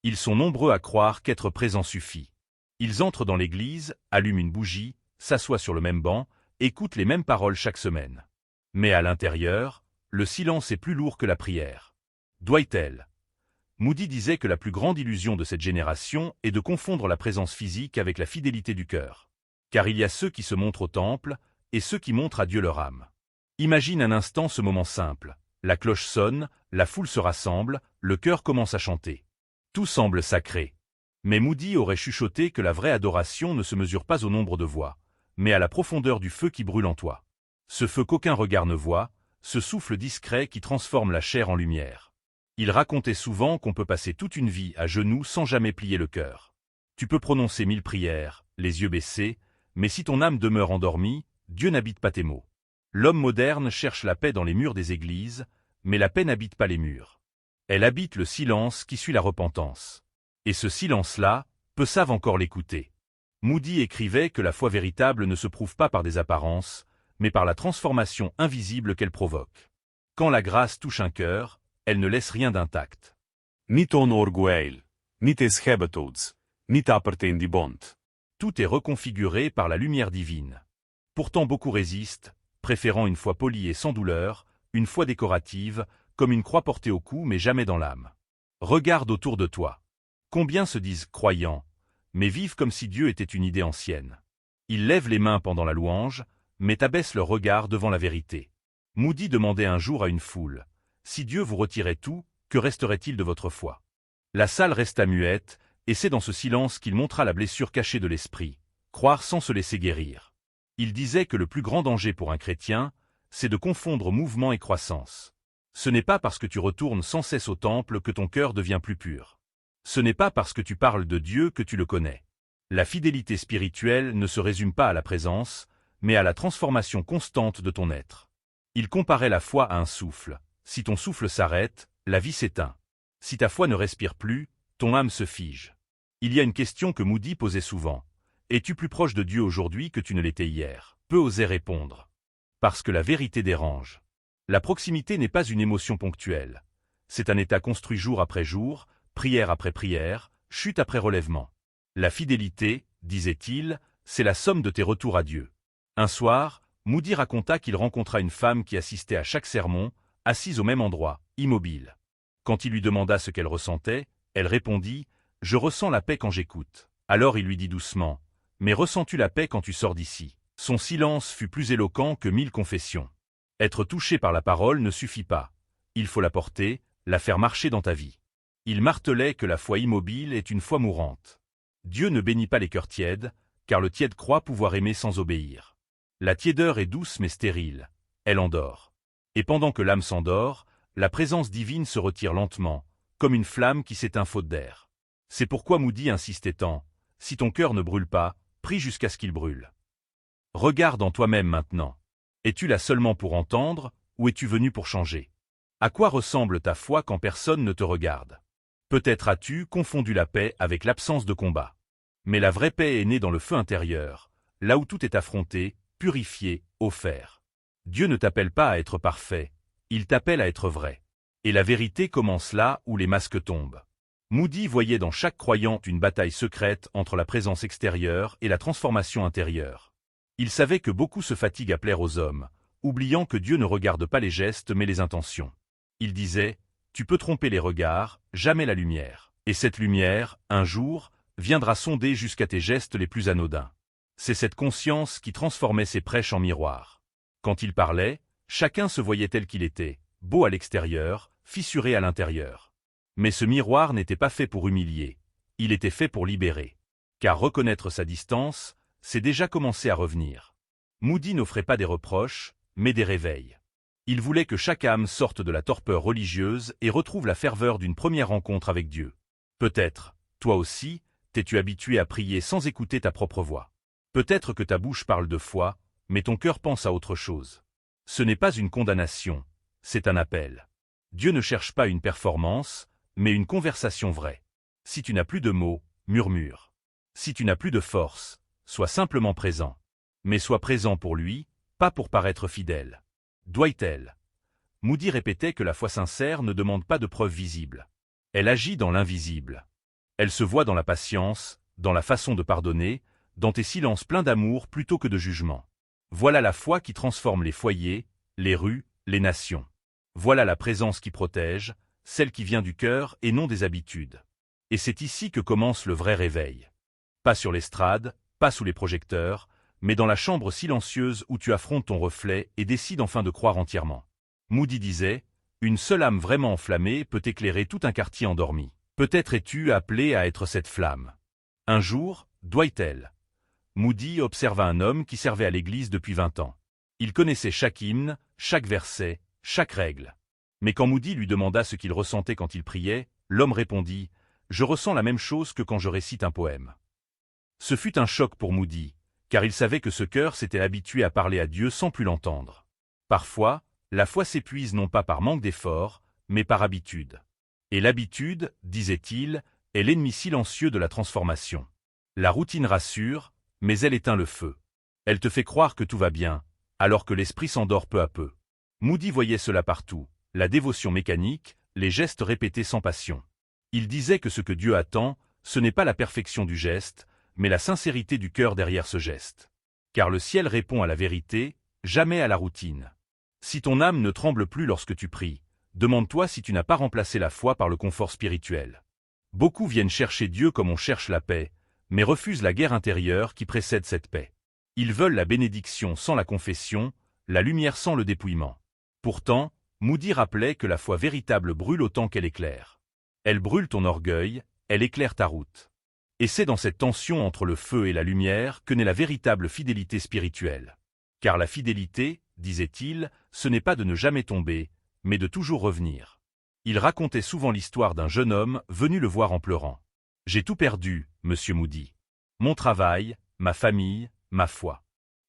Ils sont nombreux à croire qu'être présent suffit. Ils entrent dans l'église, allument une bougie, s'assoient sur le même banc, écoutent les mêmes paroles chaque semaine. Mais à l'intérieur, le silence est plus lourd que la prière. Doit-elle? Moody disait que la plus grande illusion de cette génération est de confondre la présence physique avec la fidélité du cœur. Car il y a ceux qui se montrent au temple, et ceux qui montrent à Dieu leur âme. Imagine un instant ce moment simple. La cloche sonne, la foule se rassemble, le chœur commence à chanter. Tout semble sacré. Mais Moody aurait chuchoté que la vraie adoration ne se mesure pas au nombre de voix, mais à la profondeur du feu qui brûle en toi. Ce feu qu'aucun regard ne voit, ce souffle discret qui transforme la chair en lumière. Il racontait souvent qu'on peut passer toute une vie à genoux sans jamais plier le cœur. Tu peux prononcer 1000 prières, les yeux baissés, mais si ton âme demeure endormie, Dieu n'habite pas tes mots. L'homme moderne cherche la paix dans les murs des églises, mais la paix n'habite pas les murs. Elle habite le silence qui suit la repentance. Et ce silence-là, peu savent encore l'écouter. Moody écrivait que la foi véritable ne se prouve pas par des apparences, mais par la transformation invisible qu'elle provoque. Quand la grâce touche un cœur, elle ne laisse rien d'intact. Niet on orgueil, niet is hebetoeds, niet apperteen die bond. Tout est reconfiguré par la lumière divine. Pourtant beaucoup résistent, préférant une foi polie et sans douleur, une foi décorative, comme une croix portée au cou mais jamais dans l'âme. Regarde autour de toi. Combien se disent croyants, mais vivent comme si Dieu était une idée ancienne. Ils lèvent les mains pendant la louange, mais abaissent leur regard devant la vérité. Moody demandait un jour à une foule, « Si Dieu vous retirait tout, que resterait-il de votre foi ?» La salle resta muette, et c'est dans ce silence qu'il montra la blessure cachée de l'esprit, croire sans se laisser guérir. Il disait que le plus grand danger pour un chrétien, c'est de confondre mouvement et croissance. Ce n'est pas parce que tu retournes sans cesse au temple que ton cœur devient plus pur. Ce n'est pas parce que tu parles de Dieu que tu le connais. La fidélité spirituelle ne se résume pas à la présence, mais à la transformation constante de ton être. Il comparait la foi à un souffle. Si ton souffle s'arrête, la vie s'éteint. Si ta foi ne respire plus, ton âme se fige. Il y a une question que Moody posait souvent. Es-tu plus proche de Dieu aujourd'hui que tu ne l'étais hier? Peu osaient répondre. Parce que la vérité dérange. La proximité n'est pas une émotion ponctuelle. C'est un état construit jour après jour, prière après prière, chute après relèvement. La fidélité, disait-il, c'est la somme de tes retours à Dieu. Un soir, Moody raconta qu'il rencontra une femme qui assistait à chaque sermon, assise au même endroit, immobile. Quand il lui demanda ce qu'elle ressentait, elle répondit « Je ressens la paix quand j'écoute ». Alors il lui dit doucement « Mais ressens-tu la paix quand tu sors d'ici ?» Son silence fut plus éloquent que 1000 confessions. Être touché par la parole ne suffit pas. Il faut la porter, la faire marcher dans ta vie. Il martelait que la foi immobile est une foi mourante. Dieu ne bénit pas les cœurs tièdes, car le tiède croit pouvoir aimer sans obéir. La tiédeur est douce mais stérile. Elle endort. Et pendant que l'âme s'endort, la présence divine se retire lentement, comme une flamme qui s'éteint faute d'air. C'est pourquoi Moody insistait tant, « Si ton cœur ne brûle pas, prie jusqu'à ce qu'il brûle. » Regarde en toi-même maintenant. Es-tu là seulement pour entendre, ou es-tu venu pour changer? À quoi ressemble ta foi quand personne ne te regarde? Peut-être as-tu confondu la paix avec l'absence de combat. Mais la vraie paix est née dans le feu intérieur, là où tout est affronté, purifié, offert. Dieu ne t'appelle pas à être parfait, il t'appelle à être vrai. Et la vérité commence là où les masques tombent. Moody voyait dans chaque croyant une bataille secrète entre la présence extérieure et la transformation intérieure. Il savait que beaucoup se fatiguent à plaire aux hommes, oubliant que Dieu ne regarde pas les gestes mais les intentions. Il disait, tu peux tromper les regards, jamais la lumière. Et cette lumière, un jour, viendra sonder jusqu'à tes gestes les plus anodins. C'est cette conscience qui transformait ses prêches en miroir. Quand il parlait, chacun se voyait tel qu'il était, beau à l'extérieur, fissuré à l'intérieur. Mais ce miroir n'était pas fait pour humilier, il était fait pour libérer. Car reconnaître sa distance, c'est déjà commencer à revenir. Moody n'offrait pas des reproches, mais des réveils. Il voulait que chaque âme sorte de la torpeur religieuse et retrouve la ferveur d'une première rencontre avec Dieu. Peut-être, toi aussi, t'es-tu habitué à prier sans écouter ta propre voix. Peut-être que ta bouche parle de foi, mais ton cœur pense à autre chose. Ce n'est pas une condamnation, c'est un appel. Dieu ne cherche pas une performance, mais une conversation vraie. Si tu n'as plus de mots, murmure. Si tu n'as plus de force, sois simplement présent. Mais sois présent pour lui, pas pour paraître fidèle. Doit-elle? Moody répétait que la foi sincère ne demande pas de preuves visibles. Elle agit dans l'invisible. Elle se voit dans la patience, dans la façon de pardonner, dans tes silences pleins d'amour plutôt que de jugement. Voilà la foi qui transforme les foyers, les rues, les nations. Voilà la présence qui protège, celle qui vient du cœur et non des habitudes. Et c'est ici que commence le vrai réveil. Pas sur l'estrade, pas sous les projecteurs, mais dans la chambre silencieuse où tu affrontes ton reflet et décides enfin de croire entièrement. Moody disait, « Une seule âme vraiment enflammée peut éclairer tout un quartier endormi. Peut-être es-tu appelé à être cette flamme. » Un jour, Dwight Moody observa un homme qui servait à l'église depuis 20 ans. Il connaissait chaque hymne, chaque verset, chaque règle. Mais quand Moody lui demanda ce qu'il ressentait quand il priait, l'homme répondit « Je ressens la même chose que quand je récite un poème. » Ce fut un choc pour Moody, car il savait que ce cœur s'était habitué à parler à Dieu sans plus l'entendre. Parfois, la foi s'épuise non pas par manque d'effort, mais par habitude. Et l'habitude, disait-il, est l'ennemi silencieux de la transformation. La routine rassure, mais elle éteint le feu. Elle te fait croire que tout va bien, alors que l'esprit s'endort peu à peu. Moody voyait cela partout, la dévotion mécanique, les gestes répétés sans passion. Il disait que ce que Dieu attend, ce n'est pas la perfection du geste, mais la sincérité du cœur derrière ce geste. Car le ciel répond à la vérité, jamais à la routine. Si ton âme ne tremble plus lorsque tu pries, demande-toi si tu n'as pas remplacé la foi par le confort spirituel. Beaucoup viennent chercher Dieu comme on cherche la paix, mais refusent la guerre intérieure qui précède cette paix. Ils veulent la bénédiction sans la confession, la lumière sans le dépouillement. Pourtant, Moody rappelait que la foi véritable brûle autant qu'elle éclaire. Elle brûle ton orgueil, elle éclaire ta route. Et c'est dans cette tension entre le feu et la lumière que naît la véritable fidélité spirituelle. Car la fidélité, disait-il, ce n'est pas de ne jamais tomber, mais de toujours revenir. Il racontait souvent l'histoire d'un jeune homme venu le voir en pleurant. « J'ai tout perdu, monsieur Moody. Mon travail, ma famille, ma foi. »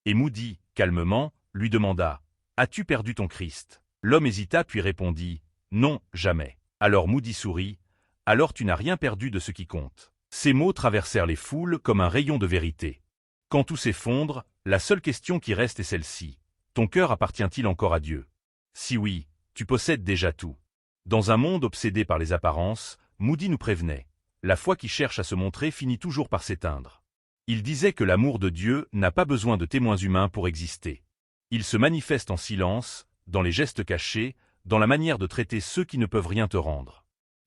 Et Moody, calmement, lui demanda « As-tu perdu ton Christ ?» L'homme hésita puis répondit « Non, jamais. » Alors Moody sourit « Alors tu n'as rien perdu de ce qui compte. » Ces mots traversèrent les foules comme un rayon de vérité. Quand tout s'effondre, la seule question qui reste est celle-ci. Ton cœur appartient-il encore à Dieu? Si oui, tu possèdes déjà tout. Dans un monde obsédé par les apparences, Moody nous prévenait. La foi qui cherche à se montrer finit toujours par s'éteindre. Il disait que l'amour de Dieu n'a pas besoin de témoins humains pour exister. Il se manifeste en silence, dans les gestes cachés, dans la manière de traiter ceux qui ne peuvent rien te rendre.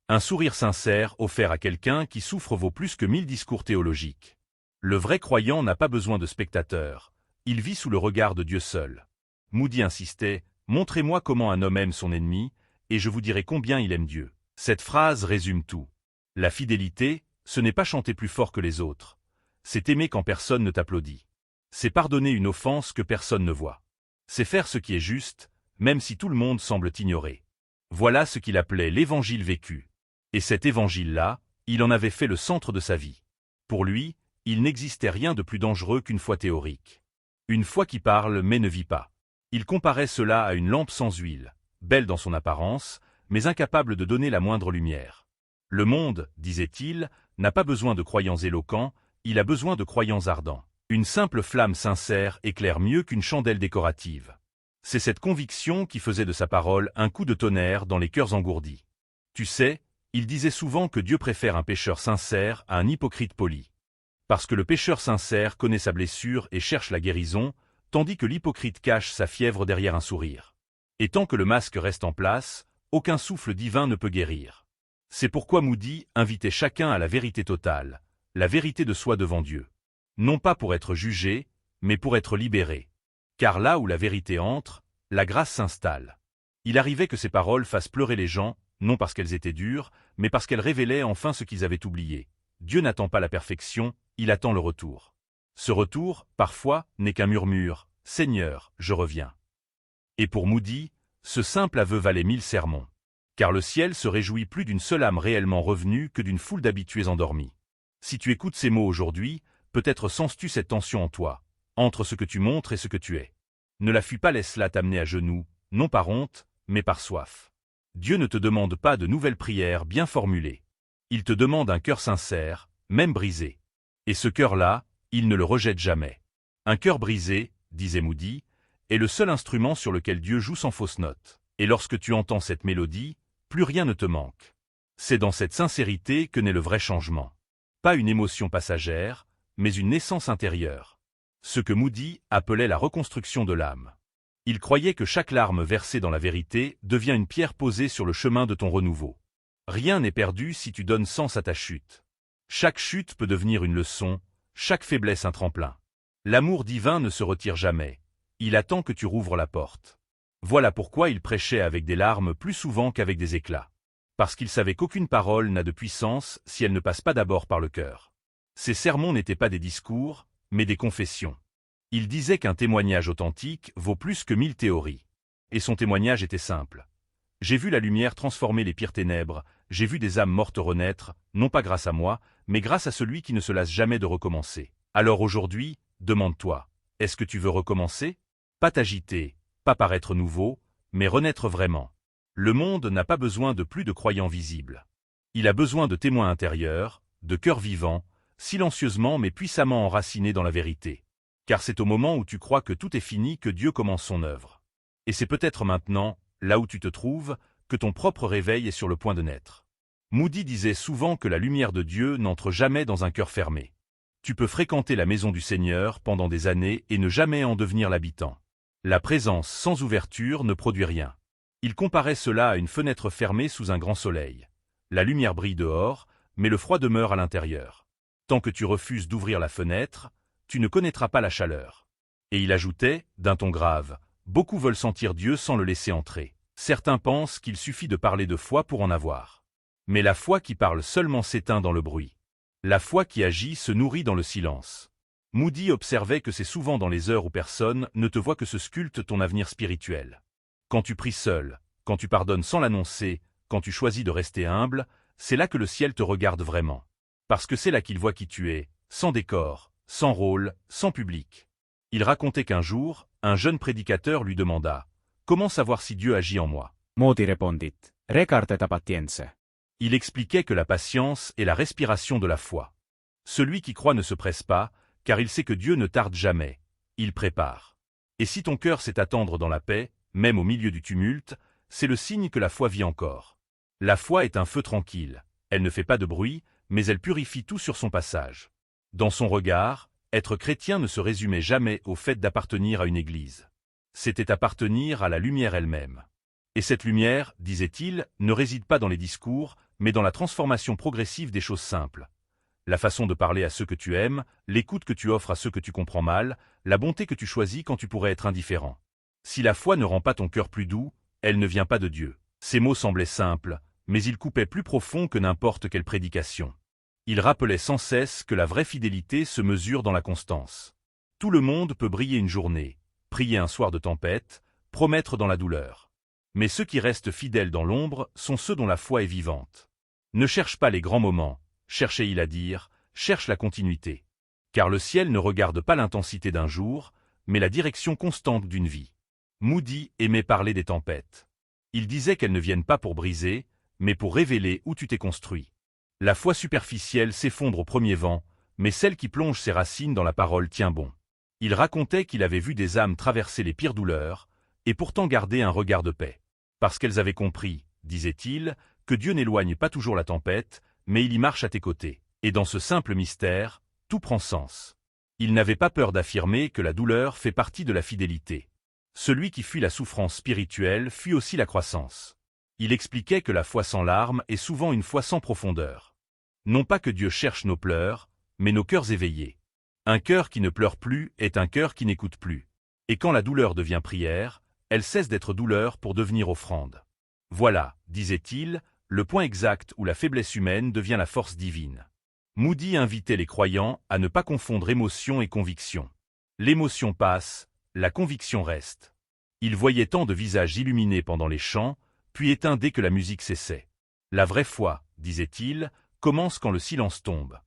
Un sourire sincère offert à quelqu'un qui souffre vaut plus que 1000 discours théologiques. Le vrai croyant n'a pas besoin de spectateurs. Il vit sous le regard de Dieu seul. Moody insistait, « Montrez-moi comment un homme aime son ennemi, et je vous dirai combien il aime Dieu. » Cette phrase résume tout. La fidélité, ce n'est pas chanter plus fort que les autres. C'est aimer quand personne ne t'applaudit. C'est pardonner une offense que personne ne voit. C'est faire ce qui est juste, même si tout le monde semble t'ignorer. Voilà ce qu'il appelait l'évangile vécu. Et cet évangile-là, il en avait fait le centre de sa vie. Pour lui, il n'existait rien de plus dangereux qu'une foi théorique. Une foi qui parle mais ne vit pas. Il comparait cela à une lampe sans huile, belle dans son apparence, mais incapable de donner la moindre lumière. Le monde, disait-il, n'a pas besoin de croyants éloquents, il a besoin de croyants ardents. Une simple flamme sincère éclaire mieux qu'une chandelle décorative. C'est cette conviction qui faisait de sa parole un coup de tonnerre dans les cœurs engourdis. Tu sais, il disait souvent que Dieu préfère un pécheur sincère à un hypocrite poli. Parce que le pécheur sincère connaît sa blessure et cherche la guérison, tandis que l'hypocrite cache sa fièvre derrière un sourire. Et tant que le masque reste en place, aucun souffle divin ne peut guérir. C'est pourquoi Moody invitait chacun à la vérité totale, la vérité de soi devant Dieu. Non pas pour être jugé, mais pour être libéré. Car là où la vérité entre, la grâce s'installe. Il arrivait que ces paroles fassent pleurer les gens, non parce qu'elles étaient dures, mais parce qu'elles révélaient enfin ce qu'ils avaient oublié. Dieu n'attend pas la perfection, il attend le retour. Ce retour, parfois, n'est qu'un murmure, « Seigneur, je reviens ». Et pour Moody, ce simple aveu valait 1000 sermons. Car le ciel se réjouit plus d'une seule âme réellement revenue que d'une foule d'habitués endormis. Si tu écoutes ces mots aujourd'hui, peut-être sens-tu cette tension en toi, entre ce que tu montres et ce que tu es. Ne la fuis pas, laisse-la t'amener à genoux, non par honte, mais par soif. Dieu ne te demande pas de nouvelles prières bien formulées. Il te demande un cœur sincère, même brisé. Et ce cœur-là, il ne le rejette jamais. Un cœur brisé, disait Moody, est le seul instrument sur lequel Dieu joue sans fausse note. Et lorsque tu entends cette mélodie, plus rien ne te manque. C'est dans cette sincérité que naît le vrai changement. Pas une émotion passagère, mais une naissance intérieure. Ce que Moody appelait la reconstruction de l'âme. Il croyait que chaque larme versée dans la vérité devient une pierre posée sur le chemin de ton renouveau. Rien n'est perdu si tu donnes sens à ta chute. Chaque chute peut devenir une leçon, chaque faiblesse un tremplin. L'amour divin ne se retire jamais. Il attend que tu rouvres la porte. Voilà pourquoi il prêchait avec des larmes plus souvent qu'avec des éclats. Parce qu'il savait qu'aucune parole n'a de puissance si elle ne passe pas d'abord par le cœur. Ses sermons n'étaient pas des discours, mais des confessions. Il disait qu'un témoignage authentique vaut plus que 1000 théories. Et son témoignage était simple. J'ai vu la lumière transformer les pires ténèbres, j'ai vu des âmes mortes renaître, non pas grâce à moi, mais grâce à celui qui ne se lasse jamais de recommencer. Alors aujourd'hui, demande-toi, est-ce que tu veux recommencer? Pas t'agiter, pas paraître nouveau, mais renaître vraiment. Le monde n'a pas besoin de plus de croyants visibles. Il a besoin de témoins intérieurs, de cœurs vivants, silencieusement mais puissamment enracinés dans la vérité. Car c'est au moment où tu crois que tout est fini que Dieu commence son œuvre. Et c'est peut-être maintenant, là où tu te trouves, que ton propre réveil est sur le point de naître. Moody disait souvent que la lumière de Dieu n'entre jamais dans un cœur fermé. Tu peux fréquenter la maison du Seigneur pendant des années et ne jamais en devenir l'habitant. La présence sans ouverture ne produit rien. Il comparait cela à une fenêtre fermée sous un grand soleil. La lumière brille dehors, mais le froid demeure à l'intérieur. Tant que tu refuses d'ouvrir la fenêtre, tu ne connaîtras pas la chaleur. Et il ajoutait, d'un ton grave, beaucoup veulent sentir Dieu sans le laisser entrer. Certains pensent qu'il suffit de parler de foi pour en avoir. Mais la foi qui parle seulement s'éteint dans le bruit. La foi qui agit se nourrit dans le silence. Moody observait que c'est souvent dans les heures où personne ne te voit que se sculpte ton avenir spirituel. Quand tu pries seul, quand tu pardonnes sans l'annoncer, quand tu choisis de rester humble, c'est là que le ciel te regarde vraiment. Parce que c'est là qu'il voit qui tu es, sans décor, sans rôle, sans public. Il racontait qu'un jour, un jeune prédicateur lui demanda « Comment savoir si Dieu agit en moi ?» Moody répondit, recarte patience. Il expliquait que la patience est la respiration de la foi. Celui qui croit ne se presse pas, car il sait que Dieu ne tarde jamais. Il prépare. Et si ton cœur sait attendre dans la paix, même au milieu du tumulte, c'est le signe que la foi vit encore. La foi est un feu tranquille. Elle ne fait pas de bruit, mais elle purifie tout sur son passage. Dans son regard, être chrétien ne se résumait jamais au fait d'appartenir à une église. C'était appartenir à la lumière elle-même. Et cette lumière, disait-il, ne réside pas dans les discours, mais dans la transformation progressive des choses simples. La façon de parler à ceux que tu aimes, l'écoute que tu offres à ceux que tu comprends mal, la bonté que tu choisis quand tu pourrais être indifférent. Si la foi ne rend pas ton cœur plus doux, elle ne vient pas de Dieu. Ces mots semblaient simples, mais ils coupaient plus profond que n'importe quelle prédication. Il rappelait sans cesse que la vraie fidélité se mesure dans la constance. Tout le monde peut briller une journée, prier un soir de tempête, promettre dans la douleur. Mais ceux qui restent fidèles dans l'ombre sont ceux dont la foi est vivante. Ne cherche pas les grands moments, cherchez-il à dire, cherche la continuité. Car le ciel ne regarde pas l'intensité d'un jour, mais la direction constante d'une vie. Moody aimait parler des tempêtes. Il disait qu'elles ne viennent pas pour briser, mais pour révéler où tu t'es construit. La foi superficielle s'effondre au premier vent, mais celle qui plonge ses racines dans la parole tient bon. Il racontait qu'il avait vu des âmes traverser les pires douleurs, et pourtant garder un regard de paix. Parce qu'elles avaient compris, disait-il, que Dieu n'éloigne pas toujours la tempête, mais il y marche à tes côtés. Et dans ce simple mystère, tout prend sens. Il n'avait pas peur d'affirmer que la douleur fait partie de la fidélité. Celui qui fuit la souffrance spirituelle fuit aussi la croissance. Il expliquait que la foi sans larmes est souvent une foi sans profondeur. Non pas que Dieu cherche nos pleurs, mais nos cœurs éveillés. Un cœur qui ne pleure plus est un cœur qui n'écoute plus. Et quand la douleur devient prière, elle cesse d'être douleur pour devenir offrande. Voilà, disait-il, le point exact où la faiblesse humaine devient la force divine. Moody invitait les croyants à ne pas confondre émotion et conviction. L'émotion passe, la conviction reste. Il voyait tant de visages illuminés pendant les chants, puis éteints dès que la musique cessait. La vraie foi, disait-il, commence quand le silence tombe.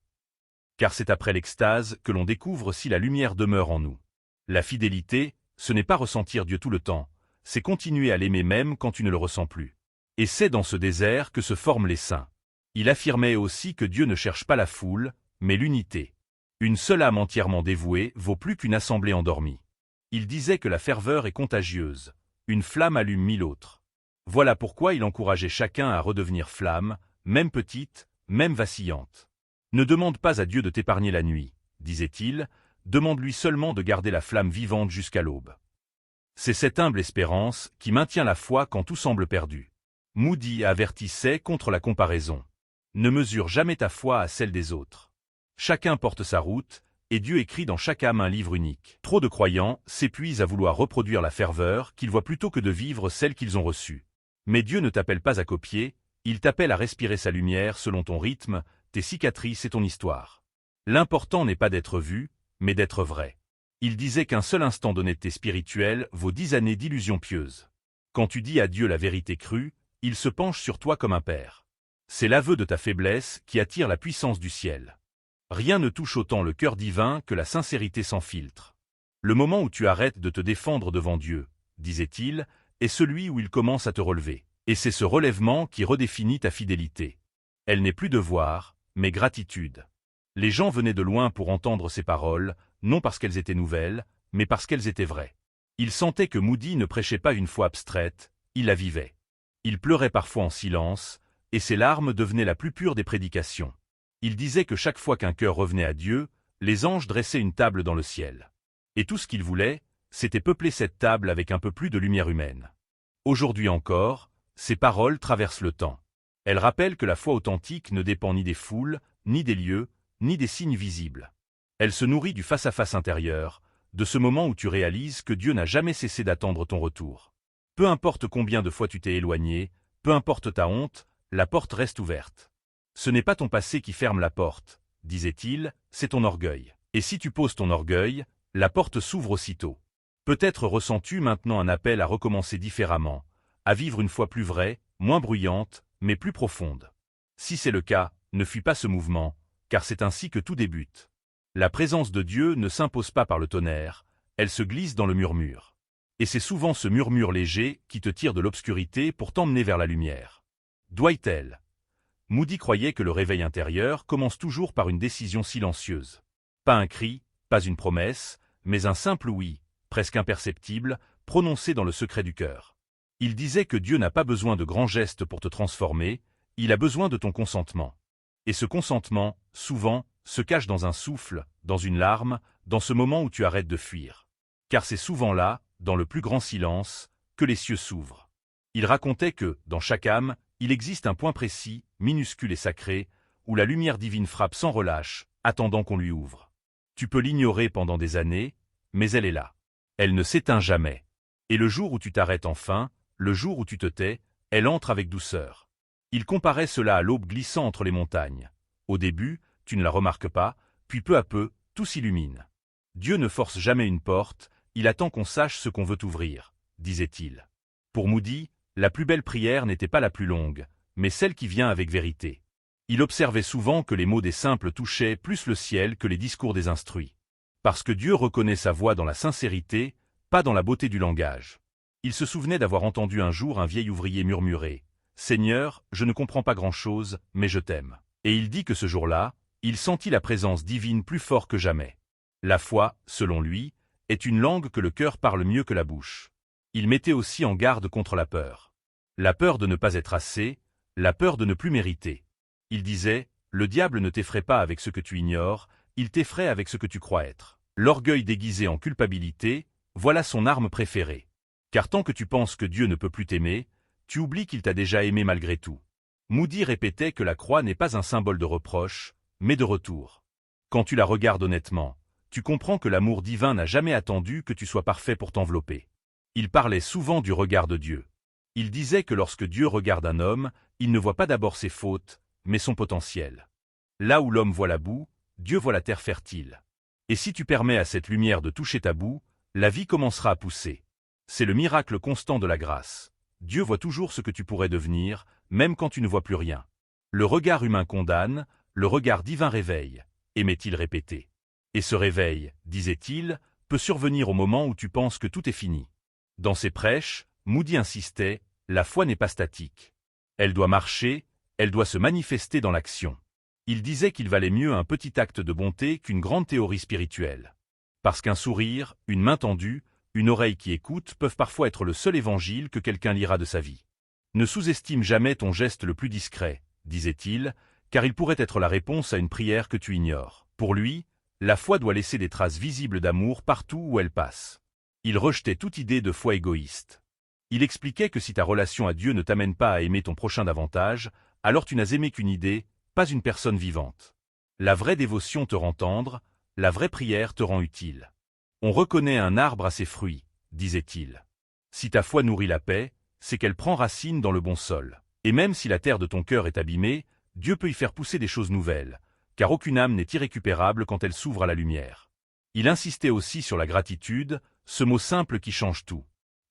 Car c'est après l'extase que l'on découvre si la lumière demeure en nous. La fidélité, ce n'est pas ressentir Dieu tout le temps, c'est continuer à l'aimer même quand tu ne le ressens plus. Et c'est dans ce désert que se forment les saints. Il affirmait aussi que Dieu ne cherche pas la foule, mais l'unité. Une seule âme entièrement dévouée vaut plus qu'une assemblée endormie. Il disait que la ferveur est contagieuse, une flamme allume 1000 autres. Voilà pourquoi il encourageait chacun à redevenir flamme, même petite, même vacillante. Ne demande pas à Dieu de t'épargner la nuit, disait-il, demande-lui seulement de garder la flamme vivante jusqu'à l'aube. C'est cette humble espérance qui maintient la foi quand tout semble perdu. Moody avertissait contre la comparaison. Ne mesure jamais ta foi à celle des autres. Chacun porte sa route, et Dieu écrit dans chaque âme un livre unique. Trop de croyants s'épuisent à vouloir reproduire la ferveur qu'ils voient plutôt que de vivre celle qu'ils ont reçue. Mais Dieu ne t'appelle pas à copier, il t'appelle à respirer sa lumière selon ton rythme, tes cicatrices et ton histoire. L'important n'est pas d'être vu, mais d'être vrai. Il disait qu'un seul instant d'honnêteté spirituelle vaut 10 années d'illusions pieuses. Quand tu dis à Dieu la vérité crue, il se penche sur toi comme un père. C'est l'aveu de ta faiblesse qui attire la puissance du ciel. Rien ne touche autant le cœur divin que la sincérité sans filtre. Le moment où tu arrêtes de te défendre devant Dieu, disait-il, est celui où il commence à te relever. Et c'est ce relèvement qui redéfinit ta fidélité. Elle n'est plus devoir, mais gratitude. Les gens venaient de loin pour entendre ces paroles, non parce qu'elles étaient nouvelles, mais parce qu'elles étaient vraies. Ils sentaient que Moody ne prêchait pas une foi abstraite, il la vivait. Il pleurait parfois en silence, et ses larmes devenaient la plus pure des prédications. Il disait que chaque fois qu'un cœur revenait à Dieu, les anges dressaient une table dans le ciel. Et tout ce qu'il voulait, c'était peupler cette table avec un peu plus de lumière humaine. Aujourd'hui encore, ces paroles traversent le temps. Elles rappellent que la foi authentique ne dépend ni des foules, ni des lieux, ni des signes visibles. Elle se nourrit du face-à-face intérieur, de ce moment où tu réalises que Dieu n'a jamais cessé d'attendre ton retour. Peu importe combien de fois tu t'es éloigné, peu importe ta honte, la porte reste ouverte. Ce n'est pas ton passé qui ferme la porte, disait-il, c'est ton orgueil. Et si tu poses ton orgueil, la porte s'ouvre aussitôt. Peut-être ressens-tu maintenant un appel à recommencer différemment, à vivre une foi plus vraie, moins bruyante, mais plus profonde. Si c'est le cas, ne fuis pas ce mouvement, car c'est ainsi que tout débute. La présence de Dieu ne s'impose pas par le tonnerre, elle se glisse dans le murmure. Et c'est souvent ce murmure léger qui te tire de l'obscurité pour t'emmener vers la lumière. Doit-elle? Moody croyait que le réveil intérieur commence toujours par une décision silencieuse. Pas un cri, pas une promesse, mais un simple oui, presque imperceptible, prononcé dans le secret du cœur. Il disait que Dieu n'a pas besoin de grands gestes pour te transformer, il a besoin de ton consentement. Et ce consentement, souvent, se cache dans un souffle, dans une larme, dans ce moment où tu arrêtes de fuir. Car c'est souvent là, dans le plus grand silence, que les cieux s'ouvrent. Il racontait que, dans chaque âme, il existe un point précis, minuscule et sacré, où la lumière divine frappe sans relâche, attendant qu'on lui ouvre. Tu peux l'ignorer pendant des années, mais elle est là. Elle ne s'éteint jamais. Et le jour où tu t'arrêtes enfin, le jour où tu te tais, elle entre avec douceur. Il comparait cela à l'aube glissant entre les montagnes. Au début, tu ne la remarques pas, puis peu à peu, tout s'illumine. Dieu ne force jamais une porte, il attend qu'on sache ce qu'on veut ouvrir, disait-il. Pour Moody, la plus belle prière n'était pas la plus longue, mais celle qui vient avec vérité. Il observait souvent que les mots des simples touchaient plus le ciel que les discours des instruits. Parce que Dieu reconnaît sa voix dans la sincérité, pas dans la beauté du langage. Il se souvenait d'avoir entendu un jour un vieil ouvrier murmurer « Seigneur, je ne comprends pas grand-chose, mais je t'aime ». Et il dit que ce jour-là, il sentit la présence divine plus fort que jamais. La foi, selon lui, est une langue que le cœur parle mieux que la bouche. Il mettait aussi en garde contre la peur. La peur de ne pas être assez, la peur de ne plus mériter. Il disait « Le diable ne t'effraie pas avec ce que tu ignores, il t'effraie avec ce que tu crois être. » L'orgueil déguisé en culpabilité, voilà son arme préférée. Car tant que tu penses que Dieu ne peut plus t'aimer, tu oublies qu'il t'a déjà aimé malgré tout. Moody répétait que la croix n'est pas un symbole de reproche, mais de retour. Quand tu la regardes honnêtement, tu comprends que l'amour divin n'a jamais attendu que tu sois parfait pour t'envelopper. Il parlait souvent du regard de Dieu. Il disait que lorsque Dieu regarde un homme, il ne voit pas d'abord ses fautes, mais son potentiel. Là où l'homme voit la boue, Dieu voit la terre fertile. Et si tu permets à cette lumière de toucher ta boue, la vie commencera à pousser. C'est le miracle constant de la grâce. Dieu voit toujours ce que tu pourrais devenir, même quand tu ne vois plus rien. Le regard humain condamne, le regard divin réveille, aimait-il répéter. Et ce réveil, disait-il, peut survenir au moment où tu penses que tout est fini. Dans ses prêches, Moody insistait, la foi n'est pas statique. Elle doit marcher, elle doit se manifester dans l'action. Il disait qu'il valait mieux un petit acte de bonté qu'une grande théorie spirituelle. Parce qu'un sourire, une main tendue, une oreille qui écoute peuvent parfois être le seul évangile que quelqu'un lira de sa vie. Ne sous-estime jamais ton geste le plus discret, disait-il, car il pourrait être la réponse à une prière que tu ignores. Pour lui, la foi doit laisser des traces visibles d'amour partout où elle passe. Il rejetait toute idée de foi égoïste. Il expliquait que si ta relation à Dieu ne t'amène pas à aimer ton prochain davantage, alors tu n'as aimé qu'une idée, pas une personne vivante. La vraie dévotion te rend tendre, la vraie prière te rend utile. On reconnaît un arbre à ses fruits, disait-il. Si ta foi nourrit la paix, c'est qu'elle prend racine dans le bon sol. Et même si la terre de ton cœur est abîmée, Dieu peut y faire pousser des choses nouvelles, car aucune âme n'est irrécupérable quand elle s'ouvre à la lumière. Il insistait aussi sur la gratitude, ce mot simple qui change tout.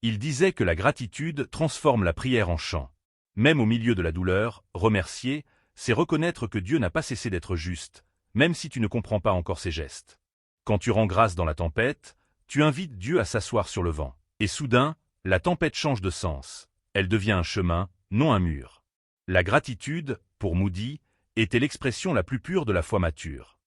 Il disait que la gratitude transforme la prière en chant. Même au milieu de la douleur, remercier, c'est reconnaître que Dieu n'a pas cessé d'être juste, même si tu ne comprends pas encore ses gestes. Quand tu rends grâce dans la tempête, tu invites Dieu à s'asseoir sur le vent. Et soudain, la tempête change de sens. Elle devient un chemin, non un mur. La gratitude, pour Moody, était l'expression la plus pure de la foi mature.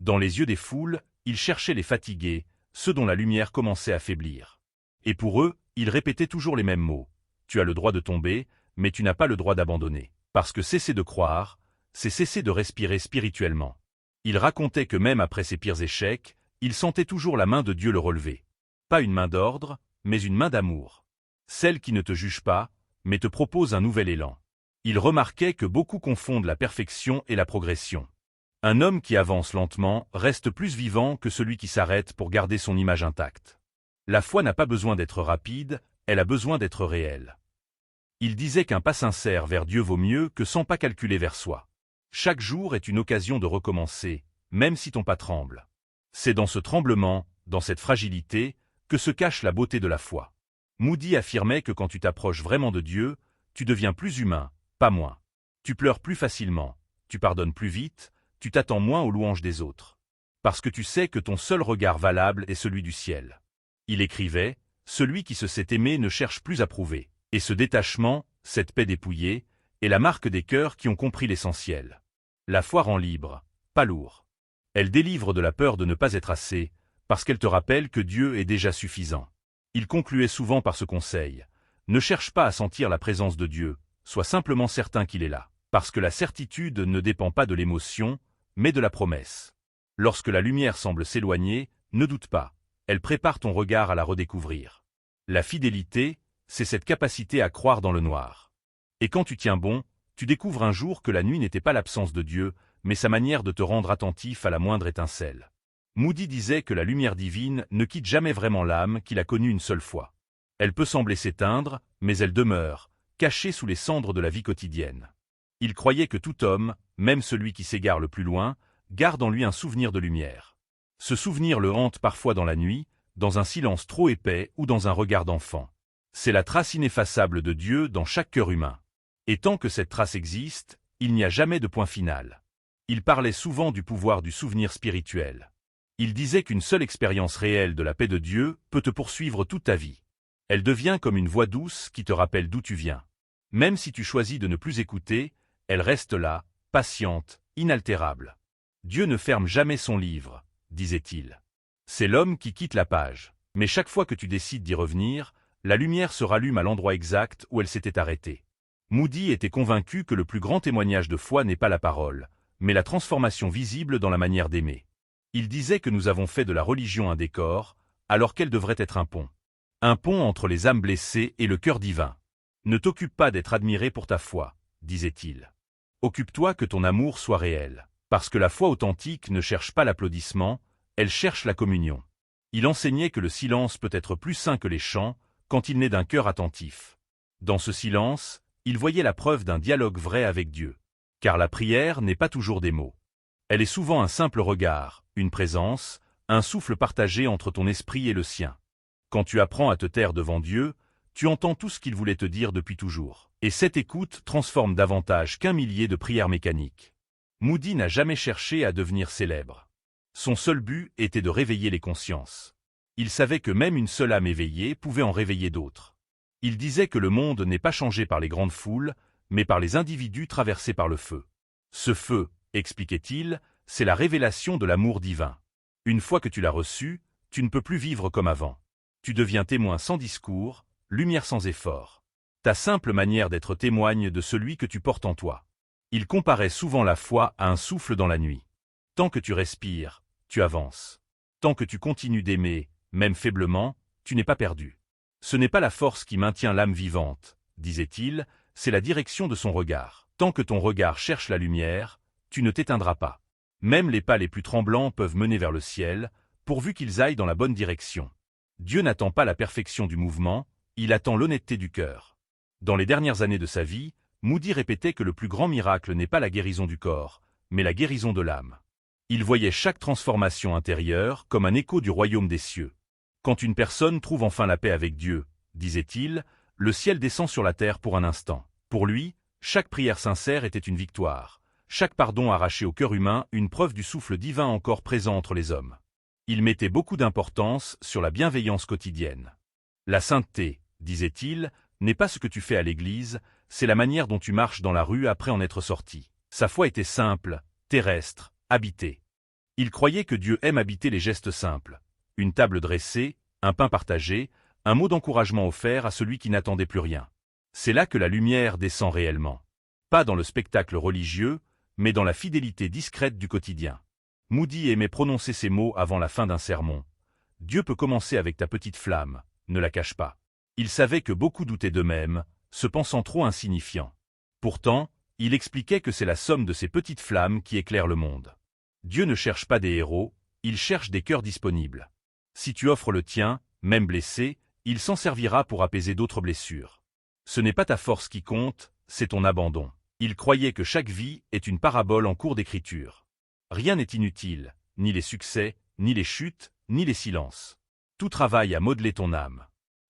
Dans les yeux des foules, il cherchait les fatigués, ceux dont la lumière commençait à faiblir. Et pour eux, il répétait toujours les mêmes mots. Tu as le droit de tomber, mais tu n'as pas le droit d'abandonner. Parce que cesser de croire, c'est cesser de respirer spirituellement. Il racontait que même après ses pires échecs, il sentait toujours la main de Dieu le relever. Pas une main d'ordre, mais une main d'amour. Celle qui ne te juge pas, mais te propose un nouvel élan. Il remarquait que beaucoup confondent la perfection et la progression. Un homme qui avance lentement reste plus vivant que celui qui s'arrête pour garder son image intacte. La foi n'a pas besoin d'être rapide, elle a besoin d'être réelle. Il disait qu'un pas sincère vers Dieu vaut mieux que 100 pas calculés vers soi. Chaque jour est une occasion de recommencer, même si ton pas tremble. C'est dans ce tremblement, dans cette fragilité, que se cache la beauté de la foi. Moody affirmait que quand tu t'approches vraiment de Dieu, tu deviens plus humain, pas moins. Tu pleures plus facilement, tu pardonnes plus vite, tu t'attends moins aux louanges des autres. Parce que tu sais que ton seul regard valable est celui du ciel. Il écrivait, « Celui qui se sait aimer ne cherche plus à prouver. » Et ce détachement, cette paix dépouillée, est la marque des cœurs qui ont compris l'essentiel. La foi rend libre, pas lourd. Elle délivre de la peur de ne pas être assez, parce qu'elle te rappelle que Dieu est déjà suffisant. Il concluait souvent par ce conseil, « Ne cherche pas à sentir la présence de Dieu, sois simplement certain qu'il est là. » Parce que la certitude ne dépend pas de l'émotion, mais de la promesse. Lorsque la lumière semble s'éloigner, ne doute pas, elle prépare ton regard à la redécouvrir. La fidélité, c'est cette capacité à croire dans le noir. Et quand tu tiens bon, tu découvres un jour que la nuit n'était pas l'absence de Dieu, mais sa manière de te rendre attentif à la moindre étincelle. Moody disait que la lumière divine ne quitte jamais vraiment l'âme qu'il a connue une seule fois. Elle peut sembler s'éteindre, mais elle demeure, cachée sous les cendres de la vie quotidienne. Il croyait que tout homme, même celui qui s'égare le plus loin, garde en lui un souvenir de lumière. Ce souvenir le hante parfois dans la nuit, dans un silence trop épais ou dans un regard d'enfant. C'est la trace ineffaçable de Dieu dans chaque cœur humain. Et tant que cette trace existe, il n'y a jamais de point final. Il parlait souvent du pouvoir du souvenir spirituel. Il disait qu'une seule expérience réelle de la paix de Dieu peut te poursuivre toute ta vie. Elle devient comme une voix douce qui te rappelle d'où tu viens. Même si tu choisis de ne plus écouter, elle reste là, patiente, inaltérable. Dieu ne ferme jamais son livre, disait-il. C'est l'homme qui quitte la page. Mais chaque fois que tu décides d'y revenir, la lumière se rallume à l'endroit exact où elle s'était arrêtée. Moody était convaincu que le plus grand témoignage de foi n'est pas la parole, mais la transformation visible dans la manière d'aimer. Il disait que nous avons fait de la religion un décor, alors qu'elle devrait être un pont. Un pont entre les âmes blessées et le cœur divin. Ne t'occupe pas d'être admiré pour ta foi, disait-il. Occupe-toi que ton amour soit réel, parce que la foi authentique ne cherche pas l'applaudissement, elle cherche la communion. Il enseignait que le silence peut être plus sain que les chants, quand il naît d'un cœur attentif. Dans ce silence, il voyait la preuve d'un dialogue vrai avec Dieu. Car la prière n'est pas toujours des mots. Elle est souvent un simple regard, une présence, un souffle partagé entre ton esprit et le sien. Quand tu apprends à te taire devant Dieu, tu entends tout ce qu'il voulait te dire depuis toujours. Et cette écoute transforme davantage qu'un millier de prières mécaniques. Moody n'a jamais cherché à devenir célèbre. Son seul but était de réveiller les consciences. Il savait que même une seule âme éveillée pouvait en réveiller d'autres. Il disait que le monde n'est pas changé par les grandes foules, mais par les individus traversés par le feu. Ce feu, expliquait-il, c'est la révélation de l'amour divin. Une fois que tu l'as reçu, tu ne peux plus vivre comme avant. Tu deviens témoin sans discours, lumière sans effort. Ta simple manière d'être témoigne de celui que tu portes en toi. Il comparait souvent la foi à un souffle dans la nuit. Tant que tu respires, tu avances. Tant que tu continues d'aimer, même faiblement, tu n'es pas perdu. Ce n'est pas la force qui maintient l'âme vivante, disait-il, c'est la direction de son regard. Tant que ton regard cherche la lumière, tu ne t'éteindras pas. Même les pas les plus tremblants peuvent mener vers le ciel, pourvu qu'ils aillent dans la bonne direction. Dieu n'attend pas la perfection du mouvement, il attend l'honnêteté du cœur. Dans les dernières années de sa vie, Moody répétait que le plus grand miracle n'est pas la guérison du corps, mais la guérison de l'âme. Il voyait chaque transformation intérieure comme un écho du royaume des cieux. Quand une personne trouve enfin la paix avec Dieu, disait-il, le ciel descend sur la terre pour un instant. Pour lui, chaque prière sincère était une victoire, chaque pardon arraché au cœur humain une preuve du souffle divin encore présent entre les hommes. Il mettait beaucoup d'importance sur la bienveillance quotidienne. La sainteté, disait-il, n'est pas ce que tu fais à l'église, c'est la manière dont tu marches dans la rue après en être sorti. Sa foi était simple, terrestre, habitée. Il croyait que Dieu aime habiter les gestes simples. Une table dressée, un pain partagé, un mot d'encouragement offert à celui qui n'attendait plus rien. C'est là que la lumière descend réellement. Pas dans le spectacle religieux, mais dans la fidélité discrète du quotidien. Moody aimait prononcer ces mots avant la fin d'un sermon. Dieu peut commencer avec ta petite flamme, ne la cache pas. Il savait que beaucoup doutaient d'eux-mêmes, se pensant trop insignifiants. Pourtant, il expliquait que c'est la somme de ces petites flammes qui éclairent le monde. Dieu ne cherche pas des héros, il cherche des cœurs disponibles. Si tu offres le tien, même blessé, il s'en servira pour apaiser d'autres blessures. Ce n'est pas ta force qui compte, c'est ton abandon. Il croyait que chaque vie est une parabole en cours d'écriture. Rien n'est inutile, ni les succès, ni les chutes, ni les silences. Tout travaille à modeler ton âme.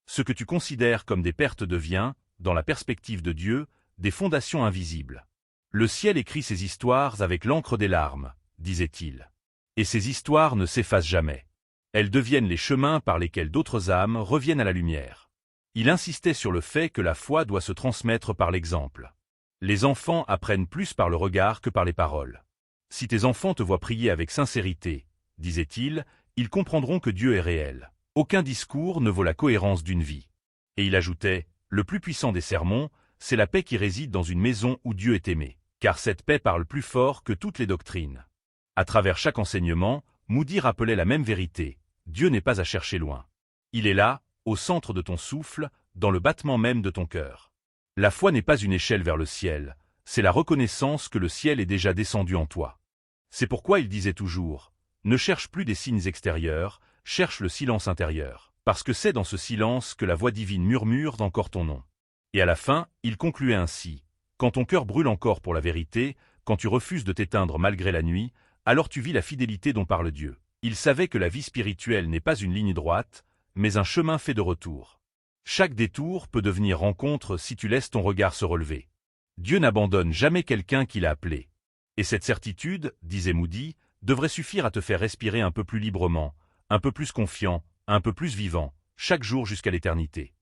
Ce que tu considères comme des pertes devient, dans la perspective de Dieu, des fondations invisibles. Le ciel écrit ses histoires avec l'encre des larmes, disait-il. Et ces histoires ne s'effacent jamais. Elles deviennent les chemins par lesquels d'autres âmes reviennent à la lumière. Il insistait sur le fait que la foi doit se transmettre par l'exemple. Les enfants apprennent plus par le regard que par les paroles. Si tes enfants te voient prier avec sincérité, disait-il, ils comprendront que Dieu est réel. Aucun discours ne vaut la cohérence d'une vie. Et il ajoutait, le plus puissant des sermons, c'est la paix qui réside dans une maison où Dieu est aimé. Car cette paix parle plus fort que toutes les doctrines. À travers chaque enseignement, Moody rappelait la même vérité. Dieu n'est pas à chercher loin. Il est là, au centre de ton souffle, dans le battement même de ton cœur. La foi n'est pas une échelle vers le ciel, c'est la reconnaissance que le ciel est déjà descendu en toi. C'est pourquoi il disait toujours, ne cherche plus des signes extérieurs, cherche le silence intérieur, parce que c'est dans ce silence que la voix divine murmure encore ton nom. Et à la fin, il concluait ainsi, quand ton cœur brûle encore pour la vérité, quand tu refuses de t'éteindre malgré la nuit, alors tu vis la fidélité dont parle Dieu. Il savait que la vie spirituelle n'est pas une ligne droite, mais un chemin fait de retour. Chaque détour peut devenir rencontre si tu laisses ton regard se relever. Dieu n'abandonne jamais quelqu'un qu'il a appelé. Et cette certitude, disait Moody, devrait suffire à te faire respirer un peu plus librement, un peu plus confiant, un peu plus vivant, chaque jour jusqu'à l'éternité.